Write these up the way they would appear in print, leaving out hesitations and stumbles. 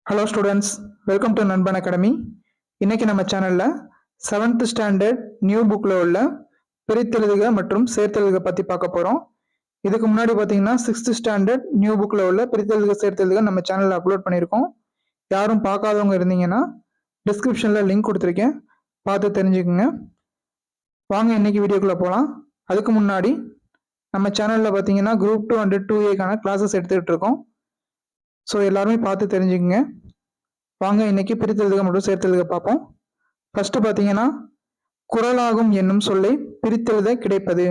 Hello students, welcome to நண்பன் academy. இன்னைக்கு நம்ம சேனலில் 7th ஸ்டாண்டர்ட் நியூ புக்கில் உள்ள பிரித்தெழுதுக மற்றும் சேர்த்தெழுதுக பற்றி பார்க்க போகிறோம். இதுக்கு முன்னாடி பார்த்தீங்கன்னா 6th ஸ்டாண்டர்ட் நியூ புக்கில் உள்ள பிரித்தெழுதுக சேர்த்தெழுதுக நம்ம சேனலில் அப்லோட் பண்ணியிருக்கோம். யாரும் பார்க்காதவங்க இருந்தீங்கன்னா டிஸ்கிரிப்ஷனில் லிங்க் கொடுத்துருக்கேன், பார்த்து தெரிஞ்சுக்குங்க. வாங்க இன்னைக்கு வீடியோக்குள்ளே போகலாம். அதுக்கு முன்னாடி நம்ம சேனலில் பார்த்தீங்கன்னா குரூப் 2 அண்ட் 2A கிளாஸஸ் எடுத்துக்கிட்டு இருக்கோம். ஸோ எல்லாருமே பார்த்து தெரிஞ்சுக்கங்க. வாங்க இன்னைக்கு பிரித்தெழுதுக மற்றும் சேர்த்தெழுதுக பார்ப்போம். ஃபர்ஸ்ட் பார்த்தீங்கன்னா குறளாகும் என்னும் சொல்லை பிரித்தெழுத கிடைப்பது.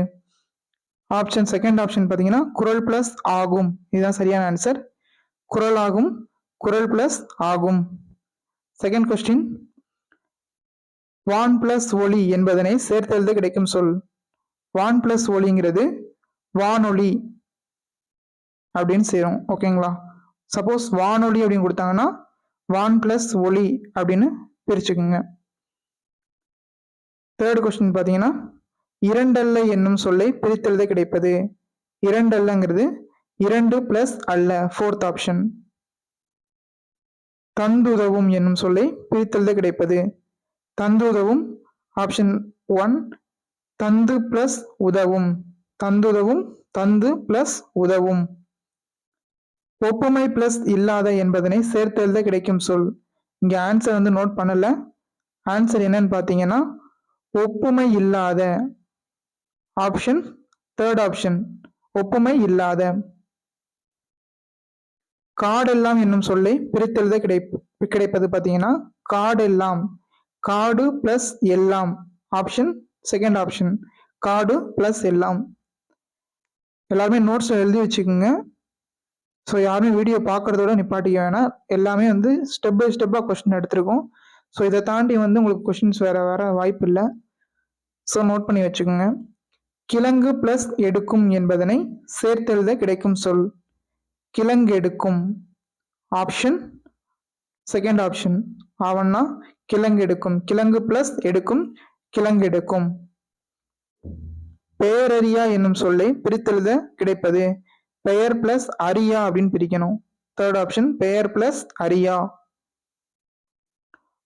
செகண்ட் ஆப்ஷன் பார்த்தீங்கன்னா குறள் பிளஸ் ஆகும். இதுதான் சரியான ஆன்சர். குறளாகும், குறள் பிளஸ் ஆகும். செகண்ட் கொஸ்டின், வான் பிளஸ் ஒளி என்பதனை சேர்த்தெழுத கிடைக்கும் சொல். வான் பிளஸ் ஒளிங்கிறது வானொலி அப்படின்னு சேரும். ஓகேங்களா? சப்போஸ் வானொலி அப்படின்னு கொடுத்தாங்கன்னா வான் பிளஸ் ஒளி அப்படின்னு பிரிச்சுக்குங்க. தேர்ட் கொஸ்டின் பார்த்தீங்கன்னா இரண்டல்ல என்னும் சொல்லை பிரித்தெழுத கிடைப்பது. இரண்டல்லங்கிறது இரண்டு பிளஸ் அல்ல, ஃபோர்த் ஆப்ஷன். தந்துதவும் என்னும் சொல்லை பிரித்தெழுத கிடைப்பது. தந்துதவும் ஆப்ஷன் 1. தந்து பிளஸ் உதவும். தந்துதவும், தந்து பிளஸ் உதவும். ஒப்புமை பிளஸ் இல்லாத என்பதனை சேர்த்தெழுத கிடைக்கும் சொல். இங்க ஆன்சர் நோட் பண்ணல. ஆன்சர் என்னன்னு பார்த்தீங்கன்னா ஒப்புமை இல்லாத. ஆப்ஷன் தேர்ட் ஆப்ஷன், ஒப்புமை இல்லாத. காடெல்லாம் என்னும் சொல்லை பிரித்தெழுத கிடைப்பது பார்த்தீங்கன்னா காடெல்லாம். காடு பிளஸ் எல்லாம். ஆப்ஷன் செகண்ட் ஆப்ஷன், காடு பிளஸ் எல்லாம். எல்லாருமே நோட்ஸ் எழுதி வச்சுக்கோங்க. ஸோ யாருமே வீடியோ பார்க்குறதோட நிப்பாட்டிக்க வேணாம். எல்லாமே ஸ்டெப் பை ஸ்டெப்பாக கொஸ்டின் எடுத்திருக்கோம். ஸோ இதை தாண்டி உங்களுக்கு கொஸ்டின்ஸ் வேற வாய்ப்பு இல்லை. ஸோ நோட் பண்ணி வச்சுக்கோங்க. கிழங்கு பிளஸ் எடுக்கும் என்பதனை சேர்த்தெழுத கிடைக்கும் சொல். கிழங்கு எடுக்கும். ஆப்ஷன் செகண்ட் ஆப்ஷன், ஆவண்ணா கிழங்கு எடுக்கும். கிழங்கு பிளஸ் எடுக்கும், கிழங்கு எடுக்கும். பெயரறியா என்னும் சொல்லை பிரித்தெழுத கிடைப்பது. பெயர் பிளஸ் அரியா அப்படின்னு பிரிக்கணும். தேர்ட் ஆப்ஷன், பெயர் பிளஸ் அரியா.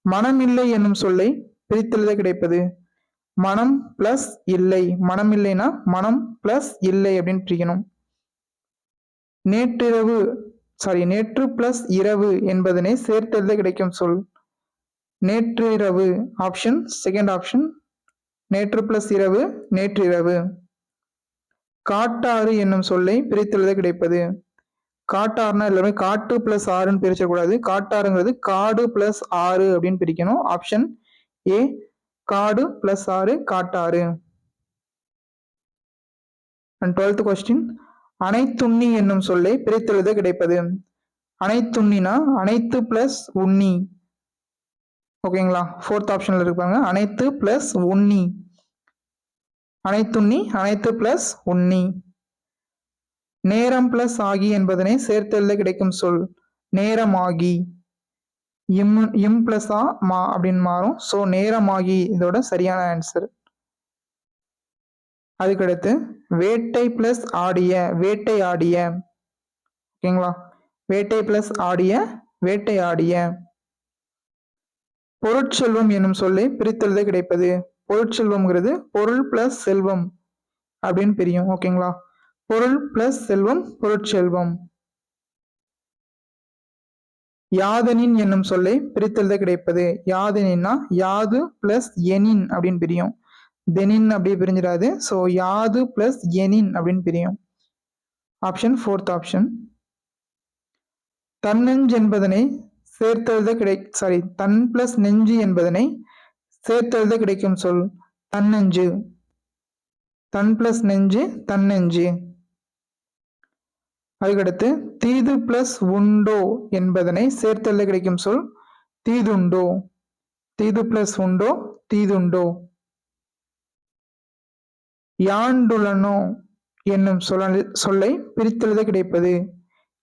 மனமில்லை என்னும் சொல்லை பிரித்தெழுத கிடைப்பது. மனம் பிளஸ் இல்லை. மனம் இல்லைன்னா மனம் பிளஸ் இல்லை அப்படின்னு பிரிக்கணும். நேற்று பிளஸ் இரவு என்பதனை சேர்த்தெழுத கிடைக்கும் சொல். நேற்றிரவு. ஆப்ஷன் செகண்ட் ஆப்ஷன், நேற்று பிளஸ் இரவு, நேற்றிரவு. காட்டாறு என்னும் சொல்லை பிரித்தெழுத கிடைப்பது. காட்டாறுனா எல்லாமே காட்டு பிளஸ் ஆறுன்னு பிரிச்சக்கூடாது. காட்டாறுங்கிறது காடு பிளஸ் ஆறு அப்படின்னு பிரிக்கணும். ஆப்ஷன் ஏ, காடு பிளஸ் ஆறு, காட்டாறு. அண்ட் 12th கொஸ்டின், அனைத்துண்ணி என்னும் சொல்லை பிரித்தெழுத கிடைப்பது. அனைத்துண்ணினா அனைத்து பிளஸ் உண்ணி. ஓகேங்களா? ஃபோர்த் ஆப்ஷன்ல இருப்பாங்க. அனைத்து பிளஸ் உண்ணி. அனைத்துண்ணி, அனைத்து பிளஸ் உண்ணி. நேரம் பிளஸ் ஆகி என்பதனை சேர்த்தெழுத கிடைக்கும் சொல். நேரமாகி. இம் பிளஸ் ஆ மா அப்படின்னு மாறும். ஸோ நேரமாகி இதோட சரியான ஆன்சர். அதுக்கடுத்து வேட்டை பிளஸ் ஆடிய, வேட்டை ஆடிய. ஓகேங்களா? வேட்டை பிளஸ் ஆடிய, வேட்டை ஆடிய. பொருட்செல்வம் என்னும் சொல்லை பிரித்தெழுத கிடைப்பது. பொருட்செல்வம்ங்கிறது பொருள் பிளஸ் செல்வம் அப்படின்னு பிரியும். ஓகேங்களா? பொருள் பிளஸ் செல்வம், பொருட்செல்வம். யாதனின் என்னும் சொல்லை பிரித்தெழுத கிடைப்பது. யாதனின்னா யாது பிளஸ் எனின் அப்படின்னு பிரியும். தெனின் அப்படி பிரிஞ்சிடாது. ஸோ யாது பிளஸ் எனின் அப்படின்னு பிரியும். Option fourth option. தன்னெஞ்சு என்பதனை சேர்த்தெழுத தன் பிளஸ் நெஞ்சு என்பதனை சேர்த்தெழுத கிடைக்கும் சொல். தன்னெஞ்சு. தன் பிளஸ் நெஞ்சு, தன்னெஞ்சு. அதுக்கடுத்து தீது பிளஸ் உண்டோ என்பதனை சேர்த்தெழுத கிடைக்கும் சொல். தீதுண்டோ. தீது பிளஸ் உண்டோ, தீதுண்டோ. யாண்டுளனோ என்னும் சொல்லை பிரித்தெழுத கிடைப்பது.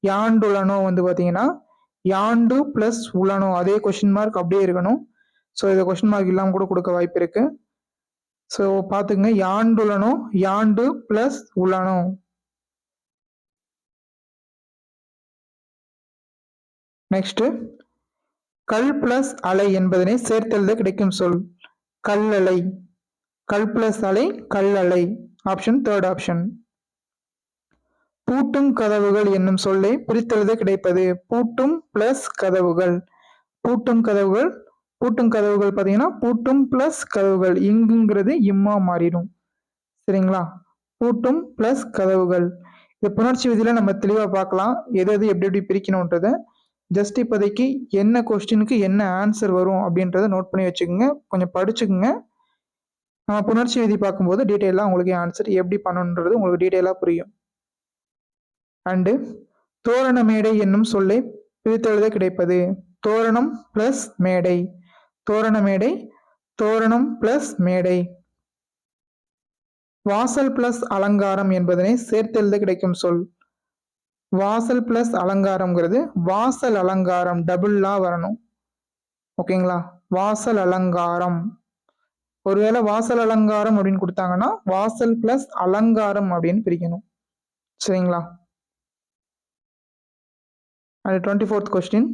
யாண்டுளனோ பாத்தீங்கன்னா யாண்டு பிளஸ் உளனோ, அதே கொஸ்டின் மார்க் அப்படியே இருக்கணும். ஸோ இதை கொஸ்டின் மார்க் இல்லாமல் கூட கொடுக்க வாய்ப்பு இருக்கு. ஸோ பார்த்துங்க, யாண்டுளனோ, யாண்டு பிளஸ் உளனோ. நெக்ஸ்ட் கல் பிளஸ் அலை என்பதனை சேர்த்தெழுத கிடைக்கும் சொல் கல்லலை. கல் பிளஸ் அலை கல்லலை. Option third option. பூட்டும் கதவுகள் என்னும் சொல்லை பிரித்தெழுத கிடைப்பது பூட்டும் பிளஸ் கதவுகள். பூட்டும் கதவுகள். பூட்டும் கதவுகள் பார்த்தீங்கன்னா பூட்டும் பிளஸ் கதவுகள். இங்குங்கிறது இம்மா மாறிடும். சரிங்களா? பூட்டும் பிளஸ் கதவுகள். இந்த புணர்ச்சி விதியில நம்ம தெளிவாக பார்க்கலாம் எது எது எப்படி எப்படி பிரிக்கணுன்றத. ஜஸ்ட் இப்போதைக்கு என்ன கொஸ்டினுக்கு என்ன ஆன்சர் வரும் அப்படின்றத நோட் பண்ணி வச்சுக்கோங்க, கொஞ்சம் படிச்சுக்குங்க. நம்ம புணர்ச்சி விதி பார்க்கும்போது டீட்டெயிலாக உங்களுக்கு ஆன்சர் எப்படி பண்ணணுன்றது உங்களுக்கு டீட்டெயிலாக புரியும். அண்டு தோரண மேடை என்னும் சொல்லை பிரித்தெழுத கிடைப்பது தோரணம் பிளஸ் மேடை. தோரண மேடை தோரணம் பிளஸ் மேடை. வாசல் பிளஸ் அலங்காரம் என்பதனை சேர்த்தெழுத கிடைக்கும் சொல் வாசல் பிளஸ் அலங்காரம்ங்கிறது வாசல் அலங்காரம் டபுள்ளா வரணும். ஓகேங்களா? வாசல் அலங்காரம். ஒருவேளை வாசல் அலங்காரம் அப்படின்னு கொடுத்தாங்கன்னா வாசல் பிளஸ் அலங்காரம் அப்படின்னு பிரிக்கணும். சரிங்களா? அது 24th கொஸ்டின்.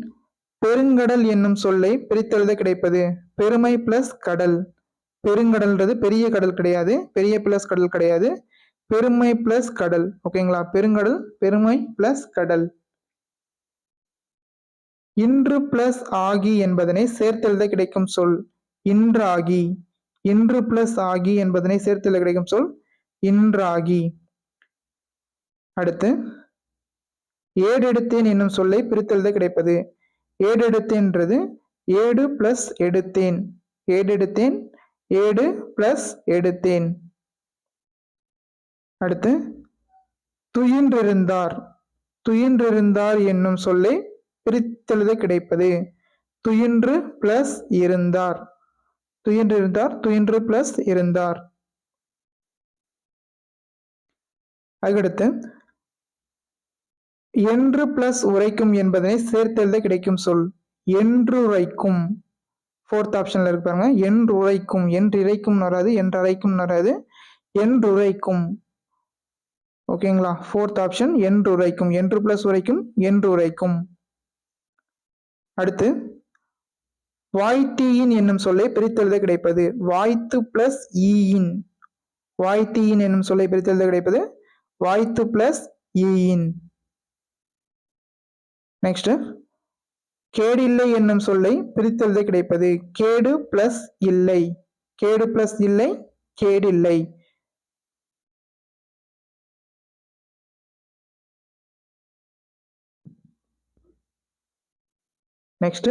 பெருங்கடல் என்னும் சொல்லை பிரித்தெழுத கிடைப்பது பெருமை பிளஸ் கடல். பெருங்கடல்ன்றது பெரிய கடல் கிடையாது, பெரிய பிளஸ் கடல் கிடையாது, பெருமை பிளஸ் கடல். ஓகேங்களா? பெருங்கடல் பெருமை பிளஸ் கடல். இன்று பிளஸ் ஆகி என்பதனை சேர்த்தெழுத கிடைக்கும் சொல் இன்றாகி. இன்று பிளஸ் ஆகி என்பதனை சேர்த்தெழுத கிடைக்கும் சொல் இன்றாகி. அடுத்து ஏடெடுத்தேன் என்னும் சொல்லை பிரித்தெழுத கிடைப்பது ஏடெடுத்தேன்றது ஏடு பிளஸ் எடுத்தேன். ஏடெடுத்தேன் ஏடு பிளஸ் எடுத்தேன். அடுத்து துயின்றிருந்தார். துயின்றிருந்தார் என்னும் சொல்லை பிரித்தெழுத கிடைப்பது துயின்று பிளஸ் இருந்தார். துயின்றிருந்தார் துயின்று பிளஸ் இருந்தார். அதுக்கடுத்து என்று பிளஸ் உரைக்கும் என்பதனை சேர்த்தெழுத கிடைக்கும் சொல் என்றுரைக்கும். 4th ஆப்ஷன்ல இருக்கு பாருங்க. என்றுரைக்கும். என்றிரைக்கும் வராது, என்றரைக்கும் வராது, என்றுரைக்கும். ஓகேங்களா? 4th option என்றுரைக்கும். என்று பிளஸ் உரைக்கும் என்றுரைக்கும். அடுத்து வாய்த்தீயின் என்னும் சொல்லை பிரித்தெழுத கிடைப்பது வாய்த்து பிளஸ் ஈயின். வாய்த்தீயின் என்னும் சொல்லை பிரித்தெழுத கிடைப்பது வாய்த்து பிளஸ் ஈயின். நெக்ஸ்ட் கேடில்லை என்னும் சொல்லை பிரித்தெழுத கிடைப்பது கேடு பிளஸ் இல்லை. கேடு பிளஸ் இல்லை கேடில்லை. நெக்ஸ்ட்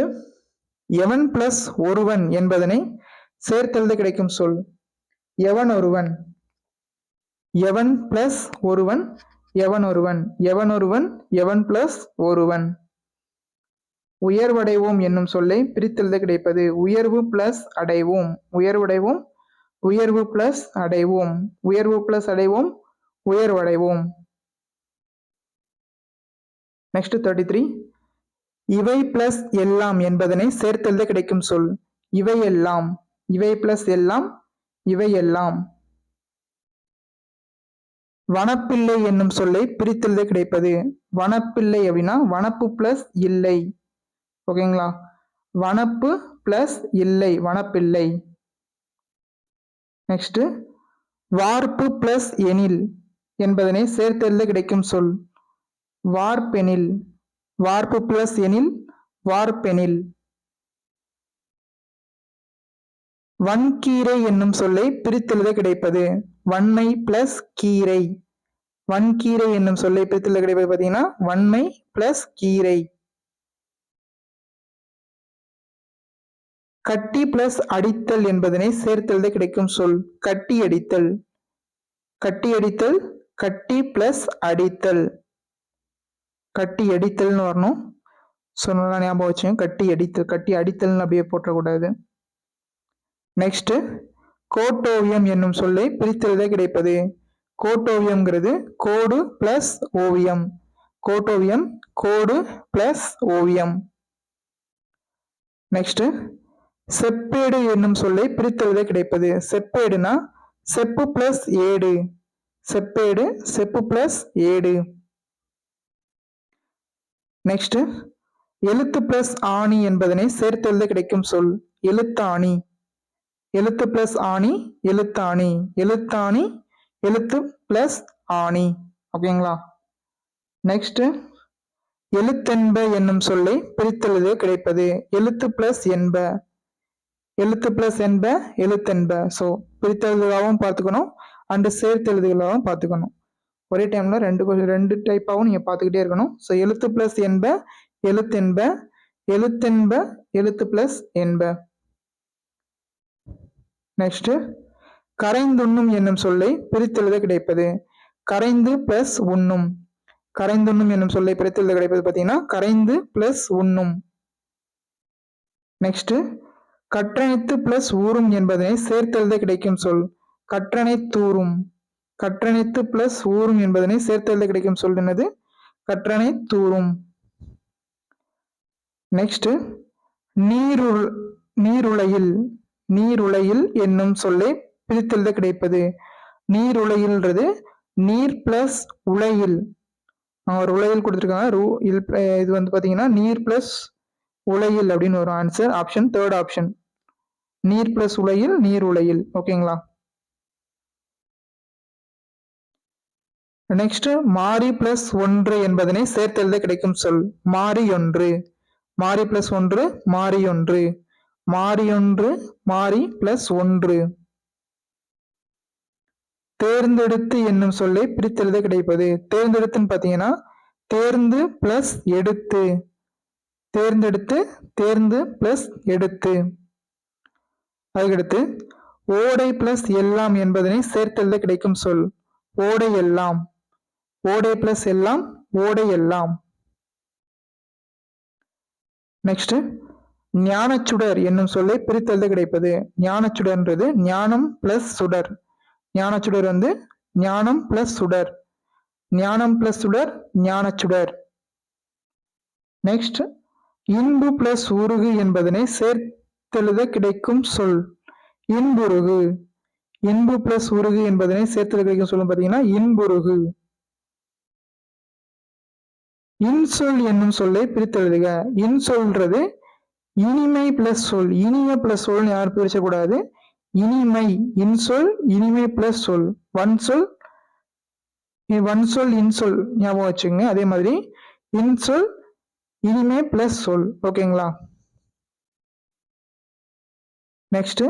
எவன் பிளஸ் ஒருவன் என்பதனை சேர்த்தெழுத கிடைக்கும் சொல் எவன் ஒருவன். எவன் பிளஸ் ஒருவன் எவன் ஒருவன். எவன் ஒருவன் எவன் பிளஸ் ஒருவன். உயர்வடைவோம் என்னும் சொல்லை பிரித்தெழுத கிடைப்பது உயர்வு பிளஸ் அடைவோம். உயர்வடைவோம் உயர்வு பிளஸ் அடைவோம். உயர்வு பிளஸ் அடைவோம் உயர்வடைவோம். நெக்ஸ்ட் 33 இவை பிளஸ் எல்லாம் என்பதனை சேர்த்தெழுத கிடைக்கும் சொல் இவை எல்லாம். இவை பிளஸ் எல்லாம் இவை எல்லாம். வனப்பிள்ளை என்னும் சொல்லை பிரித்தெழுத கிடைப்பது வனப்பிள்ளை அப்படின்னா வனப்பு பிளஸ் இல்லை. ஓகேங்களா? வனப்பு பிளஸ் இல்லை வனப்பிள்ளை. நெக்ஸ்ட் வார்ப்பு பிளஸ் எனில் என்பதனை சேர்த்தெழுத கிடைக்கும் சொல் வார்ப்பெனில். வார்ப்பு பிளஸ் எனில் வார்ப்பெனில். வன்கீரை என்னும் சொல்லை பிரித்தெழுத கிடைப்பது வன்மை பிளஸ் கீரை. வன்கீரை என்னும் சொல்லை பிரித்தெழுத கிடைப்பது பார்த்தீங்கன்னா வன்மை பிளஸ் கீரை. கட்டி பிளஸ் அடித்தல் என்பதனை சேர்த்தெழுத கிடைக்கும் சொல் கட்டி அடித்தல். கட்டி அடித்தல் கட்டி பிளஸ் அடித்தல். கட்டி அடித்தல்னு வரணும். சொன்னா ஞாபகம் வச்சுங்க. கட்டி அடித்தல். கட்டி அடித்தல்னு அப்படியே போட்டக்கூடாது. நெக்ஸ்ட் கோட்டோவியம் என்னும் சொல்லை பிரித்தெழுத கிடைப்பது கோட்டோவியம்ங்கிறது கோடு பிளஸ் ஓவியம். கோட்டோவியம் கோடு பிளஸ் ஓவியம். நெக்ஸ்ட் செப்பேடு என்னும் சொல்லை பிரித்தெழுத கிடைப்பது செப்பேடுனா செப்பு பிளஸ் ஏடு. செப்பேடு செப்பு பிளஸ் ஏடு. நெக்ஸ்ட் எழுத்து பிளஸ் ஆணி என்பதனை சேர்த்தெழுத கிடைக்கும் சொல் எழுத்தாணி. எழுத்து பிளஸ் ஆணி எழுத்தாணி. எழுத்தாணி எழுத்து பிளஸ் ஆணி. ஓகேங்களா. நெக்ஸ்ட் எழுத்தென்ப என்னும் சொல்லை பிரித்தெழுத கிடைப்பது எழுத்து பிளஸ் என்ப. எழுத்து பிளஸ் என்ப எழுத்தென்ப. ஸோ பிரித்தெழுதுகளாகவும் பார்த்துக்கணும் அண்டு சேர்த்தெழுதுகளாகவும் பார்த்துக்கணும். ஒரே டைம்ல ரெண்டு டைப்பாகவும் நீங்க பார்த்துக்கிட்டே இருக்கணும். ஸோ எழுத்து பிளஸ் என்ப எழுத்தென்ப. எழுத்தென்ப எழுத்து பிளஸ் என்ப. நெக்ஸ்ட் கரைந்துண்ணும் என்னும் சொல்லை பிரித்தெழுத கிடைப்பது கரைந்து பிளஸ் உண்ணும். கரைந்துண்ணும் என்னும் சொல்லை பிரித்தெழுத கிடைப்பது பார்த்தீங்கன்னா கரைந்து பிளஸ் உண்ணும். நெக்ஸ்ட் கற்றணைத்து பிளஸ் ஊறும் என்பதனை சேர்த்தெழுத கிடைக்கும் சொல் கற்றணை தூறும். கற்றணைத்து பிளஸ் ஊறும் என்பதனை சேர்த்தெழுத கிடைக்கும் சொல் என்னது கற்றணை தூறும். நெக்ஸ்ட் நீருளையில். நீருளையில் என்னும் சொல்லை பிரித்தெழுத கிடைப்பது நீருளையில்ன்றது நீர் பிளஸ் உலையில். ஒரு உலையில் கொடுத்துருக்காங்க. இது வந்து பாத்தீங்கன்னா நீர் பிளஸ் உலையில் அப்படின்னு ஒரு ஆன்சர். ஆப்ஷன் தேர்ட் ஆப்ஷன் நீர் பிளஸ் உலையில் நீர் உலையில். ஓகேங்களா. நெக்ஸ்ட் மாறி பிளஸ் ஒன்று என்பதனை சேர்த்தெழுத கிடைக்கும் சொல் மாறி ஒன்று. மாறி பிளஸ் ஒன்று மாறி ஒன்று. மாறி ஒன்று மாறி பிளஸ் ஒன்று. தேர்ந்தெடுத்து என்னும் சொல்லை பிரித்தெழுத கிடைப்பது தேர்ந்தெடுத்துன்னு பாத்தீங்கன்னா தேர்ந்து பிளஸ் எடுத்து. தேர்ந்தெடுத்து தேர்ந்து பிளஸ் எடுத்து. அதுக்கடுத்து ஓடை பிளஸ் எல்லாம் என்பதனை சேர்த்தெழுத கிடைக்கும் சொல் ஓடை எல்லாம். ஓடை பிளஸ் எல்லாம் ஓடை எல்லாம். நெக்ஸ்ட் ஞானச்சுடர் என்னும் சொல்லை பிரித்தெழுத கிடைப்பது ஞானச்சுடர்ன்றது ஞானம் பிளஸ் சுடர். ஞானச்சுடர் வந்து ஞானம் பிளஸ் சுடர். ஞானம் பிளஸ் சுடர் ஞானச்சுடர். நெக்ஸ்ட் இன்பு பிளஸ் உருகு என்பதனை சேர்த்தெழுத கிடைக்கும் சொல் இன்புருகு. இன்பு பிளஸ் உருகு என்பதனை சேர்த்தெழுத கிடைக்கும் சொல்லும் பார்த்தீங்கன்னா இன்புருகு. இன்சொல் என்னும் சொல்லை பிரித்தெழுதுக இன்சொல்ன்றது இனிமை பிளஸ் சொல். இனிய பிளஸ் சொல் யாரும் பிரிச்சக்கூடாது. இனிமை இன்சொல் இனிமை பிளஸ் சொல். வன்சொல் வன்சொல் இன்சொல் ஞாபகம் வச்சுங்க. அதே மாதிரி இன்சொல் இனிமை பிளஸ் சொல். ஓகேங்களா. நெக்ஸ்ட்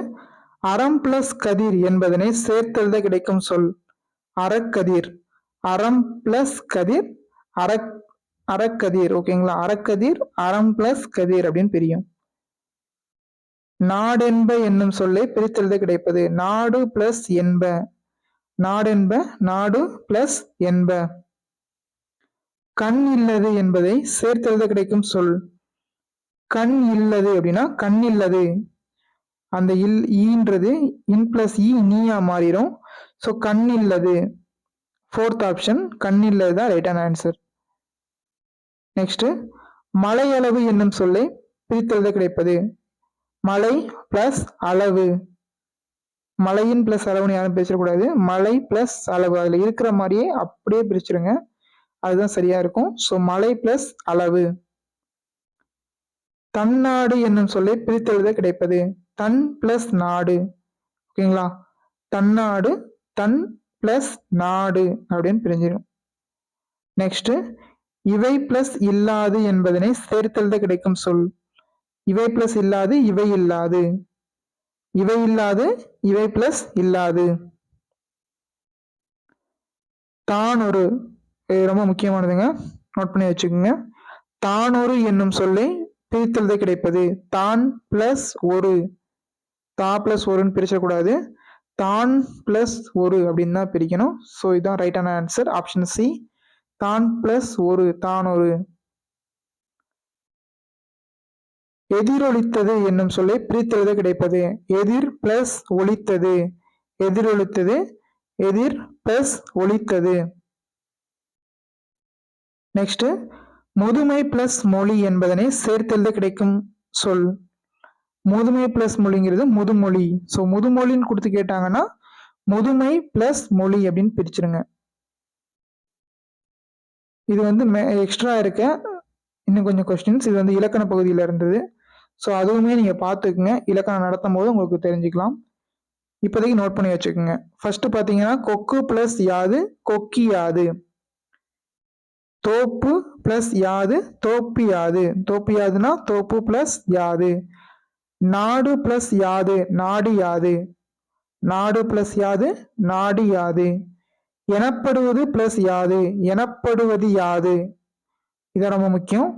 அறம் பிளஸ் கதிர் என்பதனை சேர்த்தெழுத கிடைக்கும் சொல் அறக்கதிர். அறம் பிளஸ் கதிர் அறக்கதிர். ஓகேங்களா. அறக்கதிர் அறம் பிளஸ் கதிர் அப்படின்னு பிரியும். நாடென்ப என்னும் சொல்லை பிரித்தெழுத கிடைப்பது நாடு பிளஸ் என்ப. நாடென்ப நாடு பிளஸ் என்ப. கண் இல்லது என்பதை சேர்த்தெழுத கிடைக்கும் சொல் கண் இல்லது அப்படின்னா கண் இல்லது. அந்த ஈன்றது இன் பிளஸ் நீயா மாறிடும். ஸோ கண் இல்லது. ஃபோர்த் ஆப்ஷன் கண் இல்லது தான் ரைட்டான ஆன்சர். நெக்ஸ்ட் மலையளவு என்னும் சொல்லை பிரித்தெழுத கிடைப்பது மலை பிளஸ் அளவு. மலையின் பிளஸ் அளவுன்னு யாரும் பிரிச்சிடக்கூடாது. மலை பிளஸ் அளவு அதுல இருக்கிற மாதிரியே அப்படியே பிரிச்சிருங்க. அதுதான் சரியா இருக்கும். ஸோ மலை பிளஸ் அளவு. தன்னாடு என்னும் சொல்லை பிரித்தெழுத கிடைப்பது தன் பிளஸ் நாடு. ஓகேங்களா. தன்னாடு தன் பிளஸ் நாடு அப்படின்னு பிரிஞ்சிடும். நெக்ஸ்ட் இவை பிளஸ் இல்லாது என்பதனை சேர்த்தெழுத கிடைக்கும் சொல் இவை பிளஸ் இல்லாது இவை இல்லாது. இவை இல்லாது இவை பிளஸ் இல்லாது. தான் ஒரு ரொம்ப முக்கியமானதுங்க. நோட் பண்ணி வச்சுக்கோங்க. தானொரு என்னும் சொல்லை பிரித்தெழுத கிடைப்பது தான் பிளஸ் ஒரு. தா பிளஸ் ஒருன்னு பிரிச்சக்கூடாது. தான் பிளஸ் ஒரு அப்படின்னு தான் பிரிக்கணும். ஸோ இதுதான் ரைட்டான ஆன்சர். ஆப்ஷன் சி தான் பிளஸ் ஒரு தானொரு. எதிரொலித்தது என்னும் சொல்லை பிரித்தெழுத கிடைப்பது எதிர் பிளஸ் ஒலித்தது. எதிரொலித்தது எதிர் பிளஸ் ஒலித்தது. நெக்ஸ்ட் முதுமை பிளஸ் மொழி என்பதனை சேர்த்தெழுத கிடைக்கும் சொல் முதுமை பிளஸ் மொழிங்கிறது முதுமொழி. ஸோ முதுமொழின்னு கொடுத்து கேட்டாங்கன்னா முதுமை பிளஸ் மொழி அப்படின்னு பிரிச்சிருங்க. இது வந்து எக்ஸ்ட்ரா இருக்க இன்னும் கொஞ்சம் கொஸ்டின்ஸ். இது வந்து இலக்கண பகுதியில் இருந்தது. ஸோ அதுவுமே நீங்கள் பார்த்துக்குங்க, இலக்கணம் நடத்தும் போது உங்களுக்கு தெரிஞ்சுக்கலாம். இப்போதைக்கு நோட் பண்ணி வச்சுக்கோங்க. ஃபர்ஸ்ட் பார்த்தீங்கன்னா கொக்கு ப்ளஸ் யாது கொக்கி யாது, தோப்பு ப்ளஸ் யாது தோப்பி யாது, தோப்பி யாதுன்னா தோப்பு ப்ளஸ் யாது, நாடு ப்ளஸ் யாது நாடு யாது, நாடு ப்ளஸ் யாது நாடு யாது, எனப்படுவது ப்ளஸ் யாது எனப்படுவது யாது, இது ரொம்ப முக்கியம்.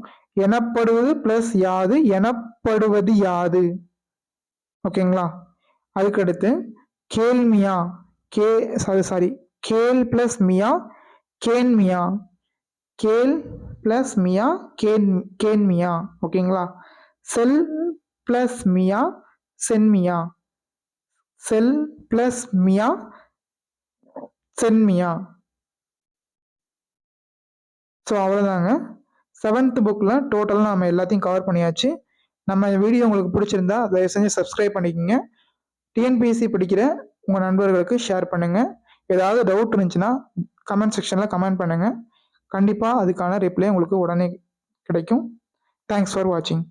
எனப்படுவது ப்ளஸ் யாது எனப்படுவது யாது. ஓகேங்களா? அதுக்கடுத்து கேள்மியா கேள் பிளஸ் மியா கேன்மியா, கேள் பிளஸ் மியா கேன்மியா. ஓகேங்களா? செல் பிளஸ் மியா சென்மியா, செல் பிளஸ் மியா சென்மியா. ஸோ அவ்வளோதாங்க. 7th புக்கில் டோட்டலாக நம்ம எல்லாத்தையும் கவர் பண்ணியாச்சு. நம்ம வீடியோ உங்களுக்கு பிடிச்சிருந்தா தயவு செஞ்சு சப்ஸ்கிரைப் பண்ணிக்கோங்க. டிஎன்பிஎஸ்சி படிக்கிற உங்கள் நண்பர்களுக்கு ஷேர் பண்ணுங்கள். ஏதாவது டவுட் இருந்துச்சுன்னா கமெண்ட் செக்ஷனில் கமெண்ட் பண்ணுங்கள். கண்டிப்பாக அதுக்கான ரிப்ளை உங்களுக்கு உடனே கிடைக்கும். தேங்க்ஸ் ஃபார் வாட்சிங்.